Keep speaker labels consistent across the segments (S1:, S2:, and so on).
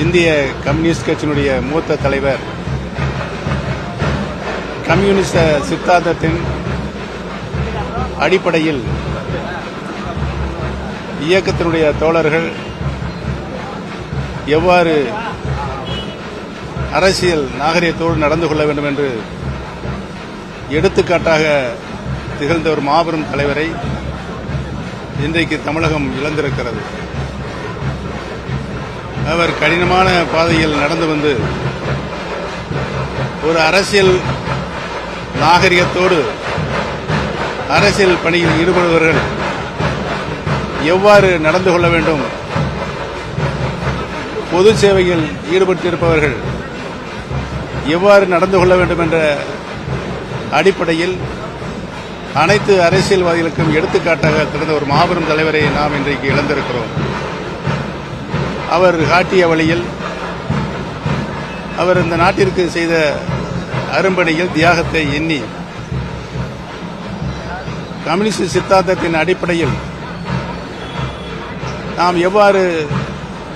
S1: இந்திய கம்யூனிஸ்ட் கட்சியினுடைய மூத்த தலைவர், கம்யூனிஸ்ட சித்தாந்தத்தின் அடிப்படையில் இயக்கத்தினுடைய தோழர்கள் எவ்வாறு அரசியல் நாகரிகத்தோடு நடந்து கொள்ள வேண்டும் என்று எடுத்துக்காட்டாக திகழ்ந்த ஒரு மாபெரும் தலைவரை இன்றைக்கு தமிழகம் இழந்திருக்கிறது. அவர் கடினமான பாதையில் நடந்து வந்து ஒரு அரசியல் நாகரிகத்தோடு அரசியல் பணியில் ஈடுபடுபவர்கள் எவ்வாறு நடந்து கொள்ள வேண்டும், பொது சேவையில் ஈடுபட்டிருப்பவர்கள் எவ்வாறு நடந்து கொள்ள வேண்டும் என்ற அடிப்படையில் அனைத்து அரசியல்வாதிகளுக்கும் எடுத்துக்காட்டாக திகழ்ந்த ஒரு மாபெரும் தலைவரை நாம் இன்றைக்கு இழந்திருக்கிறோம். அவர் காட்டிய வழியில், அவர் இந்த நாட்டிற்கு செய்த அரும்பணியில் தியாகத்தை எண்ணி கம்யூனிஸ்ட் சித்தாந்தத்தின் அடிப்படையில் நாம் எவ்வாறு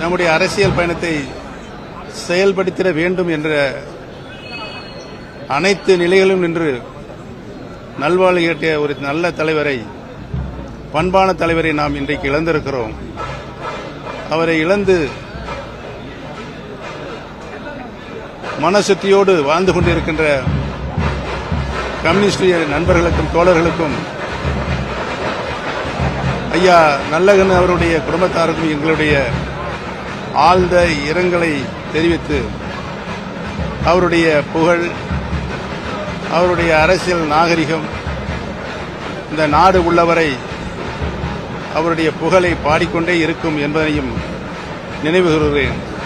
S1: நம்முடைய அரசியல் பயணத்தை செயல்படுத்திட வேண்டும் என்ற அனைத்து நிலைகளிலும் நின்று நல்வாழ்வு கேட்டிய ஒரு நல்ல தலைவரை, பண்பான தலைவரை நாம் இன்றைக்கு இழந்திருக்கிறோம். அவரை இழந்து மனசுத்தியோடு வாழ்ந்து கொண்டிருக்கின்ற கம்யூனிஸ்ட் நண்பர்களுக்கும் தோழர்களுக்கும், ஐயா நல்லகன் அவருடைய குடும்பத்தாருக்கும் எங்களுடைய ஆழ்ந்த இரங்கலை தெரிவித்து, அவருடைய புகழ், அவருடைய அரசியல் நாகரிகம் இந்த நாடு உள்ளவரை அவருடைய புகழை பாடிக்கொண்டே இருக்கும் என்பதையும் நினைவு கூறுகிறேன்.